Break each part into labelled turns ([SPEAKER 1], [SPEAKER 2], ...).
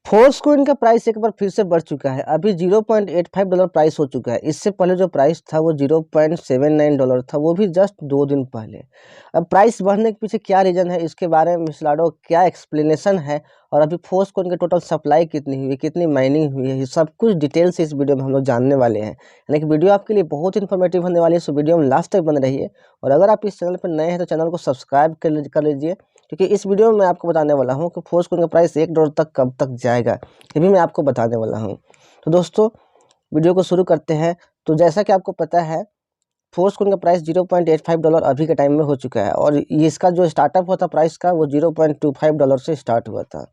[SPEAKER 1] Force coin का price एक बार फिर से बढ़ चुका है। अभी $0.85 प्राइस हो चुका है। इससे पहले जो प्राइस था वो $0.79 था, वो भी जस्ट 2 दिन पहले। अब प्राइस बढ़ने के पीछे क्या रीज़न है, इसके बारे में मिस्टर लाडो क्या एक्सप्लेनेशन है, और अभी फोर्स कोइन की टोटल सप्लाई कितनी हुई, कितनी माइनिंग हुई है, ये सब कुछ डिटेल से इस वीडियो में हम लोग जानने वाले हैं। यानी कि वीडियो आपके लिए बहुत इन्फॉर्मेटिव होने वाली है, सो वीडियो में लास्ट तक बने रहिए। और अगर आप इस चैनल पर नए हैं तो चैनल को सब्सक्राइब कर लीजिए, क्योंकि इस वीडियो में मैं आपको बताने वाला हूं कि फोर्स कोइन का प्राइस $1 तक कब तक जाएगा, ये भी मैं आपको बताने वाला हूं। तो दोस्तों वीडियो को शुरू करते हैं। तो जैसा कि आपको पता है, फोर्स कोइन का प्राइस $0.85 अभी के टाइम में हो चुका है, और ये इसका जो स्टार्टअप हुआ था प्राइस का, वो $0.25 से स्टार्ट हुआ था।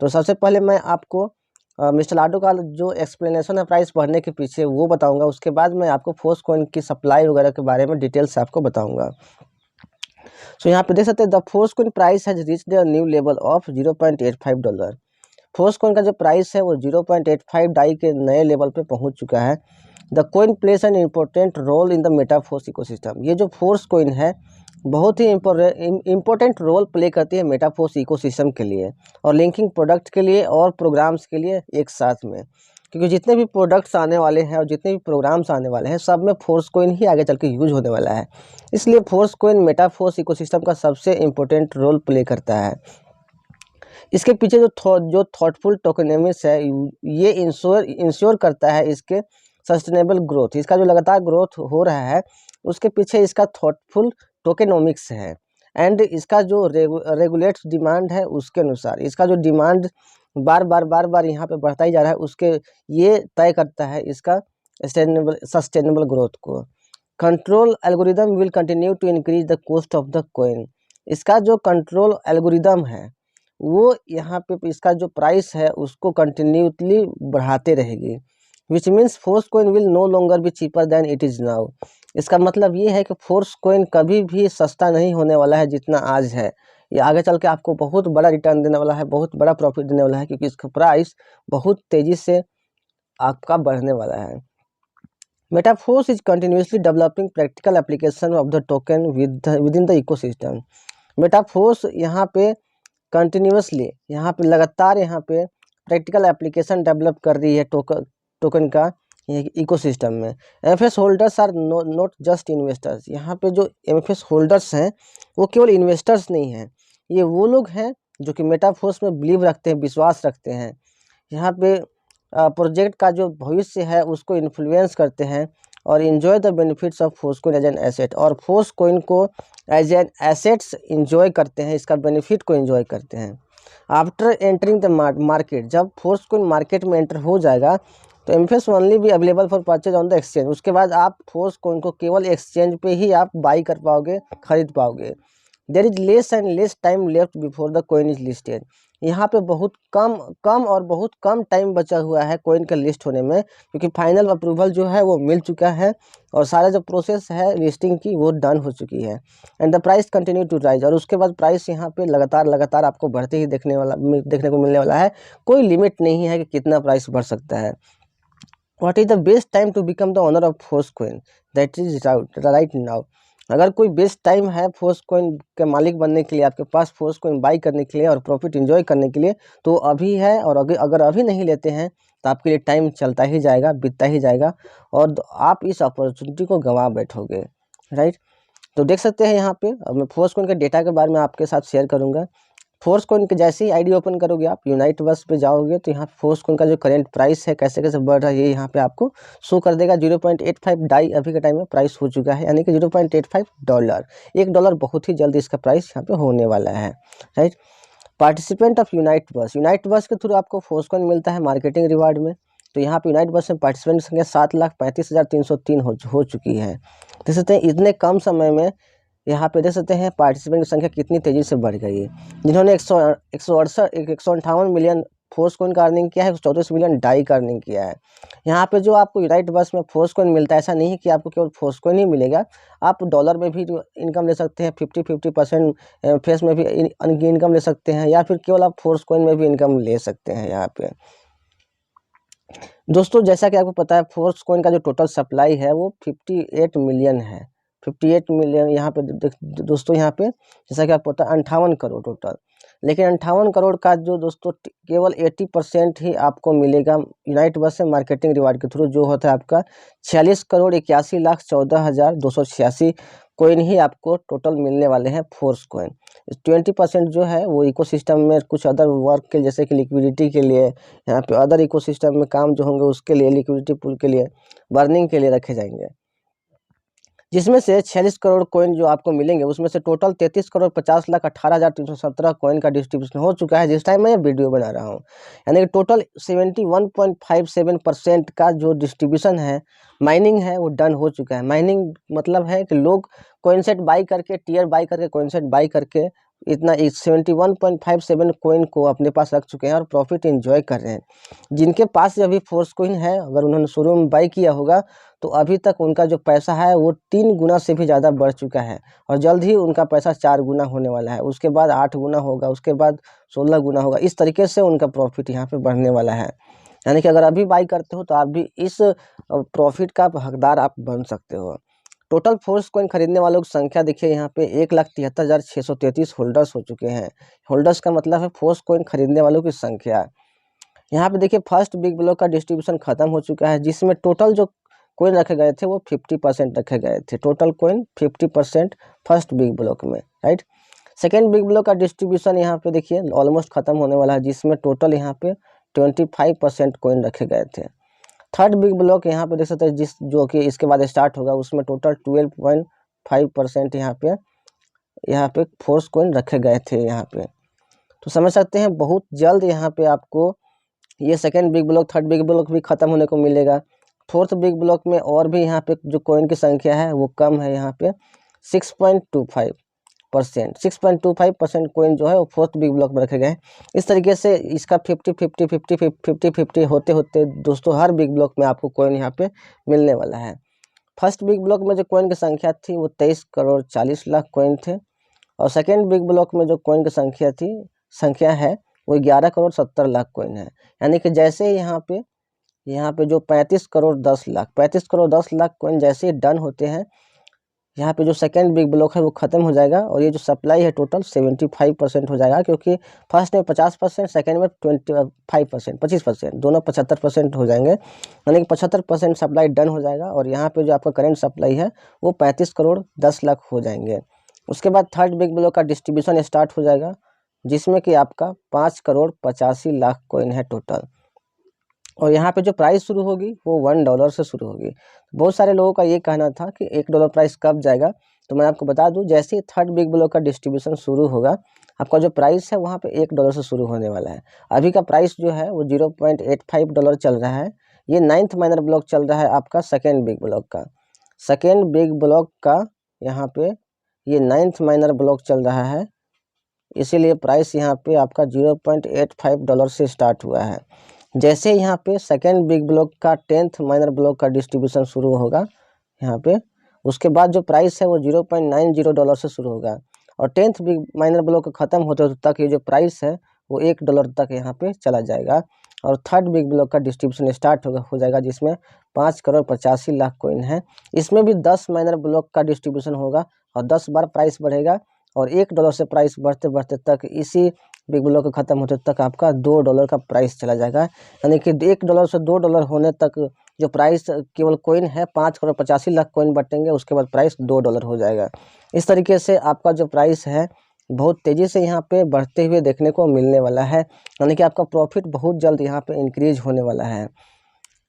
[SPEAKER 1] तो सबसे पहले मैं आपको मिस्टर लाडो का जो एक्सप्लेनेशन है प्राइस बढ़ने के पीछे वो बताऊंगा। उसके बाद मैं आपको फोर्स कोइन की सप्लाई वगैरह के बारे में डिटेल से आपको बताऊंगा। सो यहाँ पे देख सकते हैं, the force coin price has reached a new level of $0.85। Force coin का जो प्राइस है वो 0.85 डाई के नए लेवल पे पहुंच चुका है। The coin place an important role in the Metaforce ecosystem. ये जो फोर्स कोइन है बहुत ही इम्पोर्टेंट रोल प्ले करती है मेटाफोर्स इकोसिस्टम के लिए, और लिंकिंग प्रोडक्ट के लिए और प्रोग्राम्स के लिए एक साथ में। क्योंकि जितने भी प्रोडक्ट्स आने वाले हैं और जितने भी प्रोग्राम्स आने वाले हैं, सब में फोर्स कोइन ही आगे चल के यूज होने वाला है। इसलिए फोर्स कोइन मेटाफोर्स इकोसिस्टम का सबसे इम्पोर्टेंट रोल प्ले करता है। इसके पीछे जो थॉटफुल टोकेनोमिक्स है, ये इंश्योर करता है इसके सस्टेनेबल ग्रोथ। इसका जो लगातार ग्रोथ हो रहा है उसके पीछे इसका थॉटफुल टोकेनोमिक्स है। एंड इसका जो रेगुलेट डिमांड है उसके अनुसार, इसका जो डिमांड बार बार यहाँ पे बढ़ता ही जा रहा है, उसके ये तय करता है इसका सस्टेनेबल ग्रोथ को। Control algorithm will continue to increase the cost of the coin. इसका जो कंट्रोल एल्गोरिदम है वो यहाँ पे इसका जो प्राइस है उसको कंटिन्यूसली बढ़ाते रहेगी। Which means force coin will no longer be cheaper than it is now. इसका मतलब ये है कि फोर्स कोइन कभी भी सस्ता नहीं होने वाला है जितना आज है। ये आगे चल के आपको बहुत बड़ा रिटर्न देने वाला है, बहुत बड़ा प्रॉफिट देने वाला है, क्योंकि इसका प्राइस बहुत तेज़ी से आपका बढ़ने वाला है। Metaforce is continuously developing practical application of the token within the ecosystem. Metaforce यहाँ पे कंटिन्यूसली यहाँ पे लगातार यहाँ पे प्रैक्टिकल एप्लीकेशन डेवलप कर रही है टोकन का इकोसिस्टम में। MFS holders are not just investors. यहाँ पे जो एमएफएस होल्डर्स हैं वो केवल इन्वेस्टर्स नहीं हैं, ये वो लोग हैं जो कि मेटाफोर्स में बिलीव रखते हैं, विश्वास रखते हैं। यहाँ पे प्रोजेक्ट का जो भविष्य है उसको इन्फ्लुएंस करते हैं और enjoy the benefits of force coin as an asset. और फोर्स कोइन को एज एन एसेट्स इन्जॉय करते हैं, इसका बेनिफिट को इन्जॉय करते हैं। आफ्टर एंटरिंग द मार्केट, जब फोर्स कोइन मार्केट में एंटर हो जाएगा तो एमएफएस ओनली भी available for purchase on the exchange. उसके बाद आप फोर्स कोइन को केवल एक्सचेंज पे ही आप बाई कर पाओगे, खरीद पाओगे। There is less and less time left before the coin is listed. यहाँ पे बहुत कम टाइम बचा हुआ है कोइन का लिस्ट होने में, क्योंकि फाइनल अप्रूवल जो है वो मिल चुका है और सारा जो प्रोसेस है लिस्टिंग की वो डन हो चुकी है। And the price continue to rise. और उसके बाद प्राइस यहाँ पे लगातार आपको बढ़ते ही देखने को मिलने वाला है। कोई लिमिट नहीं है कि कितना प्राइस बढ़ सकता है। What is the best time to become the owner of force coin? That is right now. अगर कोई बेस्ट टाइम है फोर्स कोइन के मालिक बनने के लिए, आपके पास फोर्स कोइन बाई करने के लिए और प्रॉफिट एंजॉय करने के लिए, तो अभी है। और अगर अभी नहीं लेते हैं तो आपके लिए टाइम चलता ही जाएगा, बीतता ही जाएगा, और आप इस अपॉर्चुनिटी को गंवा बैठोगे। राइट, तो देख सकते हैं यहाँ पे अब मैं फोर्स कोइन के डेटा के बारे में आपके साथ शेयर करूँगा। फोर्स कोइन के जैसे ही आईडी ओपन करोगे, आप यूनाइट बस पे जाओगे तो यहाँ फोर्स कोइन का जो करेंट प्राइस है कैसे कैसे बढ़ रहा है ये यहाँ पे आपको शो कर देगा। 0.85 डाई अभी के टाइम में प्राइस हो चुका है, यानी कि $0.85। $1 बहुत ही जल्द इसका प्राइस यहाँ पे होने वाला है। राइट, पार्टिसिपेंट ऑफ यूनाइट बस के थ्रू आपको फोर्स कोइन मिलता है मार्केटिंग रिवार्ड में। तो यहाँ पे यूनाइट बस में पार्टिसिपेंट की संख्या 7,35,303 हो चुकी है। देख सकते हैं इतने कम समय में यहाँ पे देख सकते हैं पार्टिसिपेंट की संख्या कितनी तेज़ी से बढ़ गई है। जिन्होंने 158 मिलियन फोर्स कोइन का अर्निंग किया है, 134 मिलियन डाई का अर्निंग किया है। यहाँ पे जो आपको यूनाइट बस में फोर्स कोइन मिलता है, ऐसा नहीं है कि आपको केवल फोर्स कोइन ही मिलेगा, आप डॉलर में भी इनकम ले सकते हैं। 50% फेस में भी इनकम ले सकते हैं, या फिर केवल आप फोर्स कोइन में भी इनकम ले सकते हैं। यहाँ पे दोस्तों जैसा कि आपको पता है फोर्स कोइन का जो टोटल सप्लाई है वो 58 मिलियन है। 58 मिलियन यहाँ पे दोस्तों, यहाँ पे जैसा कि आपको पता है 58 करोड़ टोटल। लेकिन 58 करोड़ का जो दोस्तों केवल 80% ही आपको मिलेगा यूनाइट वर्स से मार्केटिंग रिवार्ड के थ्रू, जो होता है आपका 46,81,14,286 कोइन ही आपको टोटल मिलने वाले हैं फोर्स कोइन। 20% जो है वो इकोसिस्टम में कुछ अदर वर्क के, जैसे कि लिक्विडिटी के लिए, यहाँ पे अदर इकोसिस्टम में काम जो होंगे उसके लिए, लिक्विडिटी पूल के लिए, बर्निंग के लिए रखे जाएंगे। जिसमें से 46 करोड़ कोइन जो आपको मिलेंगे उसमें से टोटल 33,50,18,317 कोइन का डिस्ट्रीब्यूशन हो चुका है जिस टाइम मैं ये वीडियो बना रहा हूँ। यानी कि टोटल 71.57% का जो डिस्ट्रीब्यूशन है, माइनिंग है, वो डन हो चुका है। माइनिंग मतलब है कि लोग कोइन सेट बाई करके, टियर बाई करके, कोइन सेट बाई करके इतना 71.57 कोइन को अपने पास रख चुके हैं और प्रॉफिट एंजॉय कर रहे हैं। जिनके पास अभी फोर्स कोइन है, अगर उन्होंने शुरू में बाई किया होगा तो अभी तक उनका जो पैसा है वो 3 गुना से भी ज़्यादा बढ़ चुका है और जल्द ही उनका पैसा 4 गुना होने वाला है। उसके बाद 8 गुना होगा, उसके बाद 16 गुना होगा। इस तरीके से उनका प्रॉफिट यहाँ पे बढ़ने वाला है। यानी कि अगर अभी बाई करते हो तो आप भी इस प्रॉफिट का हकदार आप बन सकते हो। टोटल फोर्स कोइन खरीदने वालों की संख्या देखिए यहाँ पे 1,73,633 होल्डर्स हो चुके हैं। होल्डर्स का मतलब है फोर्स कोइन खरीदने वालों की संख्या। यहाँ पे देखिए फर्स्ट बिग ब्लॉक का डिस्ट्रीब्यूशन खत्म हो चुका है, जिसमें टोटल जो कोइन रखे गए थे वो 50% रखे गए थे। Total coin 50% first big block में, राइट। सेकेंड बिग ब्लॉक का डिस्ट्रीब्यूशन यहाँ पे देखिए ऑलमोस्ट खत्म होने वाला है, जिसमें टोटल यहाँ पे 25% कोइन रखे गए थे। थर्ड बिग ब्लॉक यहाँ पे देख सकते हैं, जो कि इसके बाद स्टार्ट होगा, उसमें टोटल 12.5% यहाँ पे फोर्स कोइन रखे गए थे यहाँ पे। तो समझ सकते हैं बहुत जल्द यहाँ पे आपको ये second big block, third big block भी खत्म होने को मिलेगा। फोर्थ बिग ब्लॉक में और भी यहाँ पे जो कोइन की संख्या है वो कम है, यहाँ पे 6.25% कोइन जो है वो फोर्थ बिग ब्लॉक में रखे गए हैं। इस तरीके से इसका 50-50 होते होते दोस्तों हर बिग ब्लॉक में आपको कोइन यहाँ पे मिलने वाला है। फर्स्ट बिग ब्लॉक में जो कोइन की संख्या थी वो 23,40,00,000 कोइन थे और सेकेंड बिग ब्लॉक में जो कोइन की संख्या है वो 11,70,00,000 कोइन है। यानी कि जैसे यहाँ पे जो 35,10,00,000 कोइन जैसे ही डन होते हैं, यहाँ पे जो सेकेंड बिग ब्लॉक है वो खत्म हो जाएगा और ये जो सप्लाई है टोटल 75% हो जाएगा, क्योंकि फर्स्ट में 50%, सेकेंड में 25% दोनों 75% हो जाएंगे। यानी कि 75% सप्लाई डन हो जाएगा और यहाँ पे जो आपका करेंट सप्लाई है वो 35,10,00,000 हो जाएंगे। उसके बाद थर्ड बिग ब्लॉक का डिस्ट्रीब्यूशन स्टार्ट हो जाएगा, जिसमें कि आपका 5,85,00,000 कोइन है टोटल। और यहाँ पे जो प्राइस शुरू होगी वो $1 से शुरू होगी। बहुत सारे लोगों का ये कहना था कि $1 प्राइस कब जाएगा, तो मैं आपको बता दूं जैसे ही थर्ड बिग ब्लॉक का डिस्ट्रीब्यूशन शुरू होगा, आपका जो प्राइस है वहाँ पे $1 से शुरू होने वाला है। अभी का प्राइस जो है वो $0.85 चल रहा है। ये 9th माइनर ब्लॉक चल रहा है आपका सेकेंड बिग ब्लॉक का। सेकेंड बिग ब्लॉक का यहाँ पे ये 9th माइनर ब्लॉक चल रहा है, इसीलिए प्राइस यहाँ पे आपका $0.85 से स्टार्ट हुआ है। जैसे यहाँ पे सेकेंड बिग ब्लॉक का 10th माइनर ब्लॉक का डिस्ट्रीब्यूशन शुरू होगा यहाँ पे, उसके बाद जो प्राइस है वो $0.90 से शुरू होगा और 10th बिग माइनर ब्लॉक खत्म होते तक ये जो प्राइस है वो $1 तक यहाँ पे चला जाएगा और थर्ड बिग ब्लॉक का डिस्ट्रीब्यूशन स्टार्ट हो जाएगा, जिसमें 5,85,00,000 कोइन है। इसमें भी 10 माइनर ब्लॉक का डिस्ट्रीब्यूशन होगा और 10 बार प्राइस बढ़ेगा और $1 से प्राइस बढ़ते बढ़ते तक इसी बिग ब्लॉक खत्म होते तक आपका $2 का प्राइस चला जाएगा। यानी कि $1 से $2 होने तक जो प्राइस केवल कोइन है 5,85,00,000 कोइन बटेंगे, उसके बाद प्राइस $2 हो जाएगा। इस तरीके से आपका जो प्राइस है बहुत तेज़ी से यहाँ पे बढ़ते हुए देखने को मिलने वाला है। यानी कि आपका प्रॉफिट बहुत जल्द यहाँ पे इंक्रीज होने वाला है।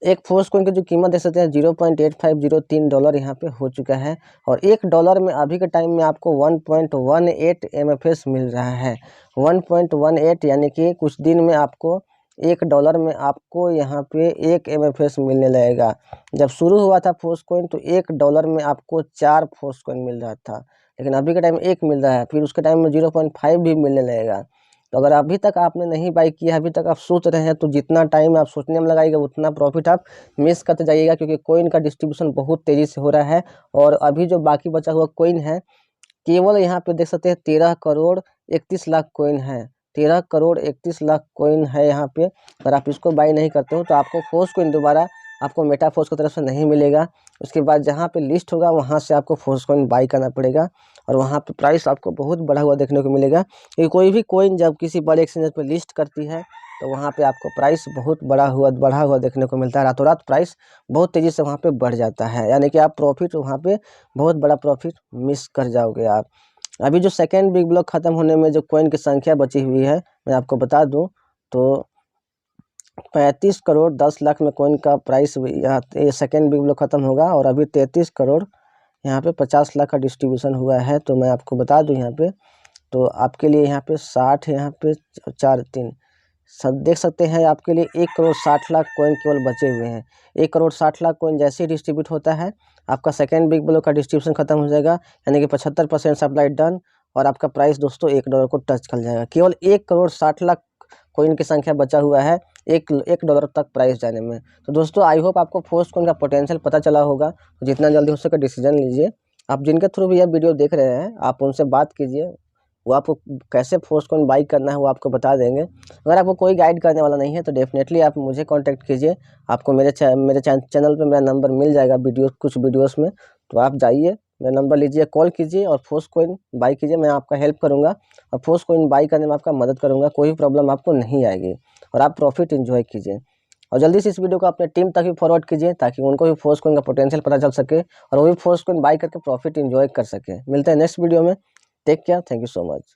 [SPEAKER 1] एक फोर्स कोइन की जो कीमत देख सकते हैं $0.8503 यहाँ पे हो चुका है और $1 में अभी के टाइम में आपको 1.18 MFS मिल रहा है। 1.18 यानी कि कुछ दिन में आपको $1 में आपको यहाँ पे 1 MFS मिलने लगेगा। जब शुरू हुआ था फोर्स कोइन तो $1 में आपको 4 फोर्स कोइन मिल रहा था, लेकिन अभी के टाइम में 1 मिल रहा है, फिर उसके टाइम में 0.5 भी मिलने लगेगा। तो अगर अभी तक आपने नहीं बाई किया, अभी तक आप सोच रहे हैं, तो जितना टाइम आप सोचने में लगाइएगा उतना प्रॉफिट आप मिस करते जाइएगा, क्योंकि कोइन का डिस्ट्रीब्यूशन बहुत तेज़ी से हो रहा है। और अभी जो बाकी बचा हुआ कोइन है केवल यहाँ पे देख सकते हैं 13,31,00,000 कोइन है। 13,31,00,000 कोइन है यहाँ पे। अगर आप इसको बाई नहीं करते हो तो आपको फोर्स कोइन दोबारा आपको मेटाफोर्स की तरफ से नहीं मिलेगा। उसके बाद जहाँ पे लिस्ट होगा वहाँ से आपको फोर्स कॉइन बाई करना पड़ेगा और वहाँ पे प्राइस आपको बहुत बढ़ा हुआ देखने को मिलेगा। क्योंकि कोई भी कॉइन जब किसी बड़े एक्सचेंज पे लिस्ट करती है तो वहाँ पे आपको प्राइस बहुत बढ़ा हुआ देखने को मिलता है। रातों रात प्राइस बहुत तेज़ी से वहाँ पे बढ़ जाता है, यानी कि आप प्रॉफिट वहाँ पे बहुत बड़ा प्रॉफिट मिस कर जाओगे आप। अभी जो सेकेंड बिग ब्लॉक ख़त्म होने में जो कॉइन की संख्या बची हुई है मैं आपको बता दूं तो 35 करोड़ 10 लाख में कॉइन का प्राइस ये सेकेंड बिग ब्लॉक ख़त्म होगा और अभी 33 करोड़ यहाँ पे 50 लाख का डिस्ट्रीब्यूशन हुआ है। तो मैं आपको बता दूं यहाँ पे तो आपके लिए यहाँ पे 60 यहाँ पे 4 3 सब देख सकते हैं आपके लिए 1 करोड़ 60 लाख कॉइन केवल बचे हुए हैं। 1 करोड़ 60 लाख कॉइन जैसे ही डिस्ट्रीब्यूट होता है आपका सेकेंड बिग ब्लॉक का डिस्ट्रीब्यूशन खत्म हो जाएगा, यानी कि 75% सप्लाई डन और आपका प्राइस दोस्तों $1 को टच कर जाएगा। केवल 1 करोड़ 60 लाख कॉइन की संख्या बचा हुआ है एक डॉलर तक प्राइस जाने में। तो दोस्तों आई होप आपको फोर्स कॉइन का पोटेंशियल पता चला होगा। तो जितना जल्दी हो सके डिसीजन लीजिए। आप जिनके थ्रू भी यह वीडियो देख रहे हैं आप उनसे बात कीजिए, वो आपको कैसे फोर्स कॉइन बाई करना है वो आपको बता देंगे। अगर आपको कोई गाइड करने वाला नहीं है तो डेफिनेटली आप मुझे कांटेक्ट कीजिए। आपको मेरे चैनल पे मेरा नंबर मिल जाएगा कुछ वीडियोस में। तो आप जाइए, मेरा नंबर लीजिए, कॉल कीजिए और फोर्स कॉइन बाई कीजिए। मैं आपका हेल्प करूँगा और फोर्स कॉइन बाई करने में आपका मदद करूँगा। कोई प्रॉब्लम आपको नहीं आएगी और आप प्रॉफिट इन्जॉय कीजिए। और जल्दी से इस वीडियो को अपने टीम तक भी फॉरवर्ड कीजिए ताकि उनको भी फोर्स कॉइन का पोटेंशियल पता चल सके और वो भी फोर्स कॉइन बाई करके प्रॉफिट इन्जॉय कर सके। मिलते हैं नेक्स्ट वीडियो में। Take care, thank you so much.